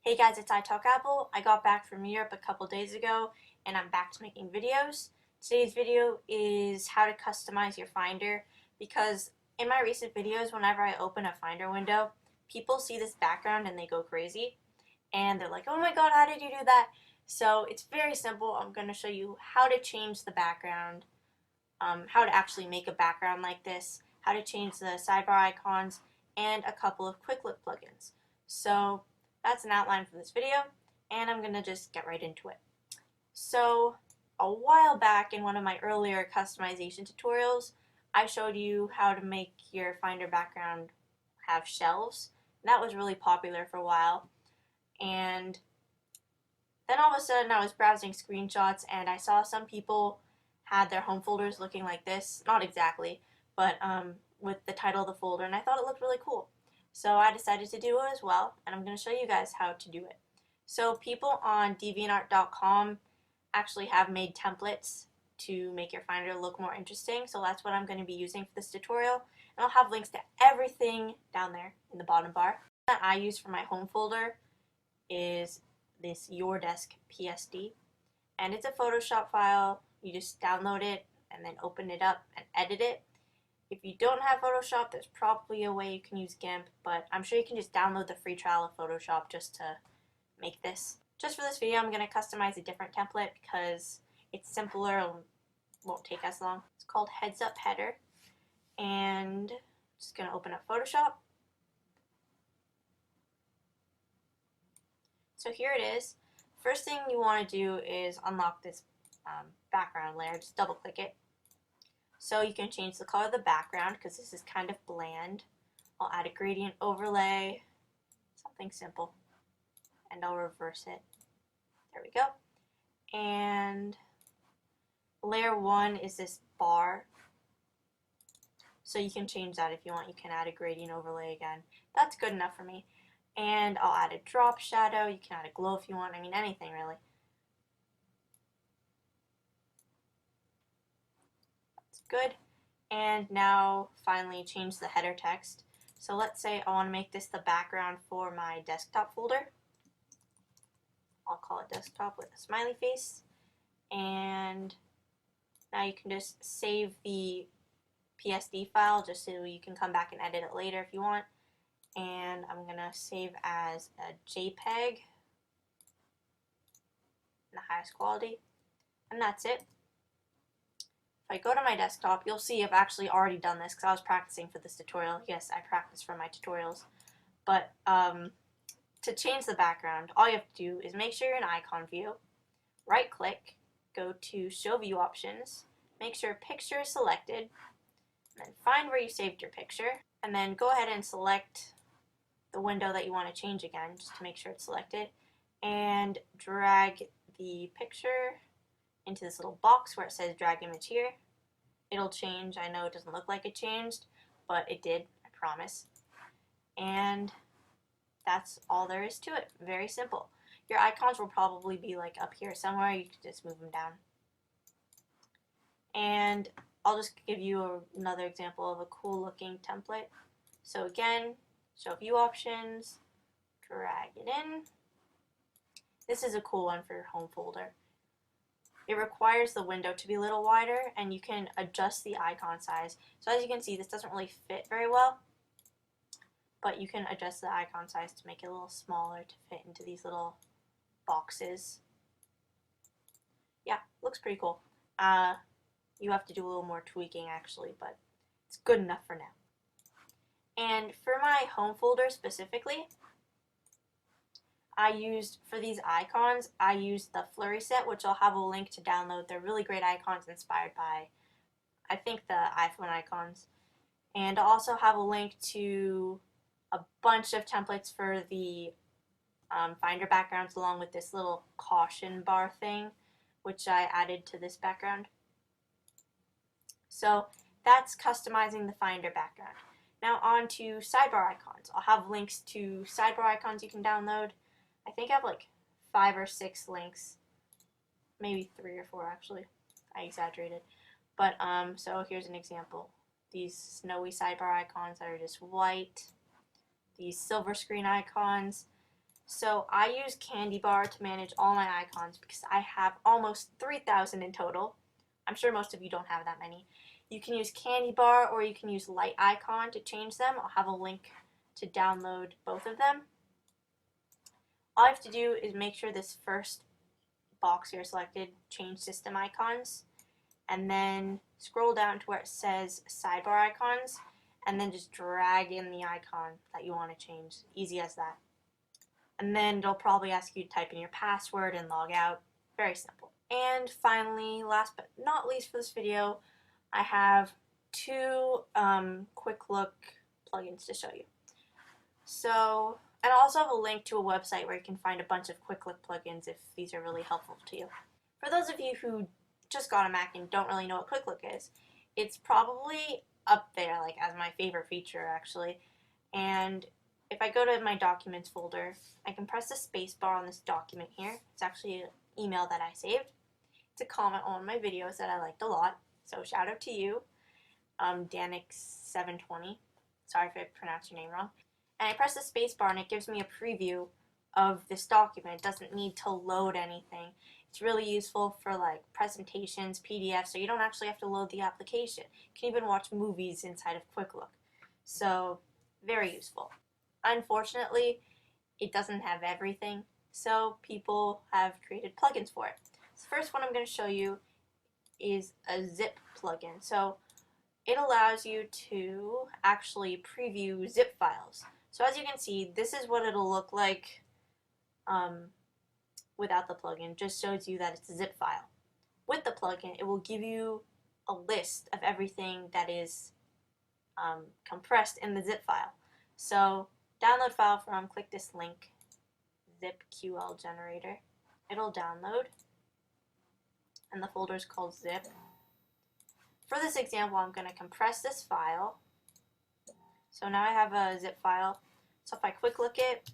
Hey guys, it's iTalkApple. I got back from Europe a couple days ago and I'm back to making videos. Today's video is how to customize your Finder because in my recent videos, whenever I open a Finder window, people see this background and they go crazy and they're like, oh my god, how did you do that? So it's very simple. I'm going to show you how to change the background, how to actually make a background like this, how to change the sidebar icons, and a couple of quick look plugins. So that's an outline for this video, and I'm going to just get right into it. So a while back in one of my earlier customization tutorials, I showed you how to make your Finder background have shelves. That was really popular for a while, and then all of a sudden I was browsing screenshots and I saw some people had their home folders looking like this. Not exactly, but with the title of the folder, and I thought it looked really cool. So I decided to do it as well, and I'm going to show you guys how to do it. So people on DeviantArt.com actually have made templates to make your Finder look more interesting, so that's what I'm going to be using for this tutorial. And I'll have links to everything down there in the bottom bar. That I use for my home folder is this Your Desk PSD, and it's a Photoshop file. You just download it and then open it up and edit it. If you don't have Photoshop, there's probably a way you can use GIMP, but I'm sure you can just download the free trial of Photoshop just to make this. Just for this video, I'm going to customize a different template because it's simpler and won't take as long. It's called Heads Up Header, and I'm just going to open up Photoshop. So here it is. First thing you want to do is unlock this background layer. Just double click it. So you can change the color of the background because this is kind of bland. I'll add a gradient overlay, something simple, and I'll reverse it. There we go. And layer 1 is this bar. So you can change that if you want. You can add a gradient overlay again. That's good enough for me. And I'll add a drop shadow. You can add a glow if you want. I mean, anything really. That's good. And now finally change the header text. So let's say I want to make this the background for my desktop folder. I'll call it desktop with a smiley face. And now you can just save the PSD file just so you can come back and edit it later if you want. And I'm going to save as a JPEG in the highest quality. And that's it. If I go to my desktop, you'll see I've actually already done this because I was practicing for this tutorial. Yes, I practice for my tutorials. But to change the background, all you have to do is make sure you're in icon view, right click, go to show view options, make sure picture is selected, and then find where you saved your picture, and then go ahead and select the window that you want to change again, just to make sure it's selected, and drag the picture into this little box where it says drag image here. It'll change. I know it doesn't look like it changed, but it did, I promise. And that's all there is to it. Very simple. Your icons will probably be like up here somewhere. You can just move them down. And I'll just give you another example of a cool looking template. So again, show view options, drag it in. This is a cool one for your home folder. It requires the window to be a little wider, and you can adjust the icon size. So as you can see, this doesn't really fit very well, but you can adjust the icon size to make it a little smaller to fit into these little boxes. Yeah, looks pretty cool. You have to do a little more tweaking actually, but it's good enough for now. And for my home folder specifically, for these icons, I used the Flurry set, which I'll have a link to download. They're really great icons inspired by, I think, the iPhone icons. And I'll also have a link to a bunch of templates for the Finder backgrounds along with this little caution bar thing, which I added to this background. So that's customizing the Finder background. Now on to sidebar icons. I'll have links to sidebar icons you can download. I think I have like 5 or 6 links, maybe 3 or 4 actually. I exaggerated. But so here's an example. These snowy sidebar icons that are just white. These silver screen icons. So I use Candy Bar to manage all my icons because I have almost 3,000 in total. I'm sure most of you don't have that many. You can use Candy Bar or you can use Light Icon to change them. I'll have a link to download both of them. All I have to do is make sure this first box here selected, change system icons, and then scroll down to where it says sidebar icons, and then just drag in the icon that you want to change. Easy as that. And then they'll probably ask you to type in your password and log out. Very simple. And finally, last but not least for this video, I have two quick look plugins to show you. So, and I'll also have a link to a website where you can find a bunch of quick look plugins if these are really helpful to you. For those of you who just got a Mac and don't really know what quick look is, it's probably up there like as my favorite feature actually. And if I go to my documents folder, I can press the space bar on this document here. It's actually an email that I saved. It's a comment on my videos that I liked a lot. So shout out to you, Danix720. Sorry if I pronounced your name wrong. And I press the space bar and it gives me a preview of this document. It doesn't need to load anything. It's really useful for like presentations, PDFs, so you don't actually have to load the application. You can even watch movies inside of Quick Look. So very useful. Unfortunately, it doesn't have everything, so people have created plugins for it. So the first one I'm going to show you is a zip plugin. So it allows you to actually preview zip files. So as you can see, this is what it'll look like without the plugin. Just shows you that it's a zip file. With the plugin, it will give you a list of everything that is compressed in the zip file. So download file from, click this link, ZipQL generator. It'll download, and the folder is called zip. For this example, I'm going to compress this file. So now I have a zip file. So if I quick look it,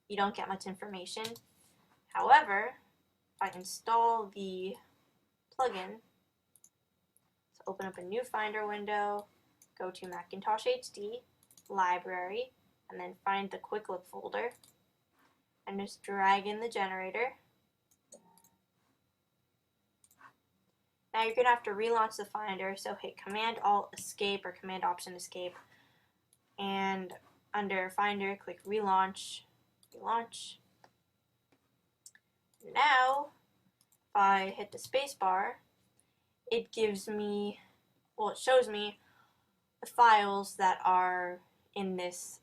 you don't get much information. However, if I install the plugin, so open up a new Finder window, go to Macintosh HD, Library, and then find the Quick Look folder, and just drag in the generator. Now you're going to have to relaunch the Finder, so hit Command-Alt-Escape or Command-Option-Escape, and under Finder, click Relaunch, Relaunch. Now, if I hit the space bar, it gives me, well, it shows me the files that are in this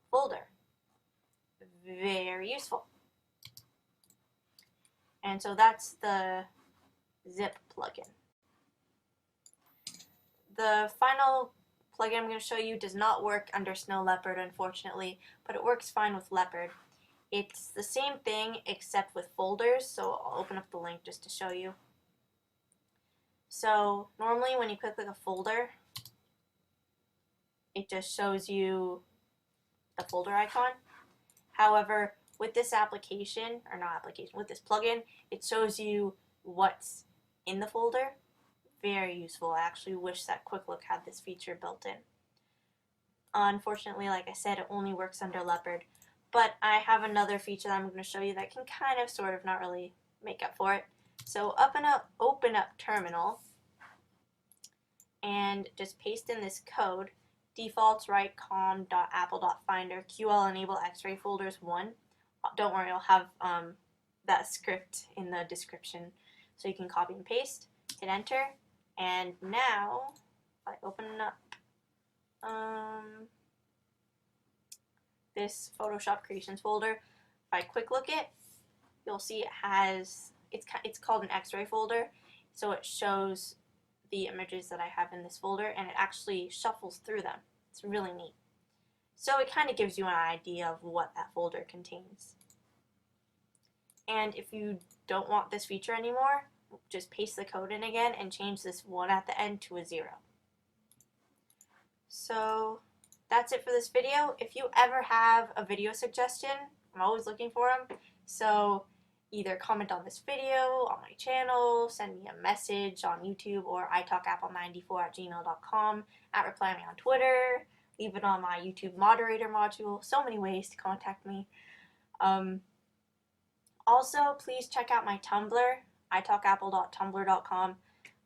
folder. Very useful. And so that's the zip plugin. The final plugin I'm going to show you does not work under Snow Leopard, unfortunately, but it works fine with Leopard. It's the same thing except with folders, so I'll open up the link just to show you. So normally when you click a folder, it just shows you the folder icon. However, with this application, or not application, with this plugin, it shows you what's in the folder. Very useful. I actually wish that Quick Look had this feature built in. Unfortunately, like I said, it only works under Leopard. But I have another feature that I'm going to show you that can kind of, sort of, not really make up for it. So open up Terminal and just paste in this code, defaults write com.apple.finder ql enable x-ray folders 1. Don't worry, I'll have that script in the description so you can copy and paste, hit enter, and now if I open up this Photoshop Creations folder, if I quick look it, you'll see it has, it's called an X-ray folder, so it shows the images that I have in this folder and it actually shuffles through them. It's really neat. So it kind of gives you an idea of what that folder contains. And if you don't want this feature anymore, just paste the code in again and change this 1 at the end to a 0. So that's it for this video. If you ever have a video suggestion, I'm always looking for them. So either comment on this video, on my channel, send me a message on YouTube or italkapple94@gmail.com, reply me on Twitter, leave it on my YouTube moderator module. So many ways to contact me. Also, please check out my Tumblr, italkapple.tumblr.com.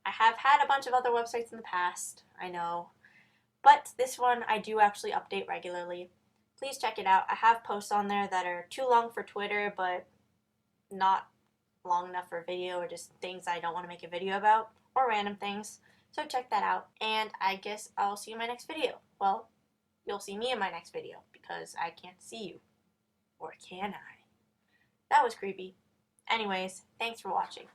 I have had a bunch of other websites in the past, I know, but this one I do actually update regularly. Please check it out. I have posts on there that are too long for Twitter, but not long enough for a video, or just things I don't want to make a video about, or random things. So check that out, and I guess I'll see you in my next video. Well, you'll see me in my next video, because I can't see you. Or can I? That was creepy. Anyways, thanks for watching.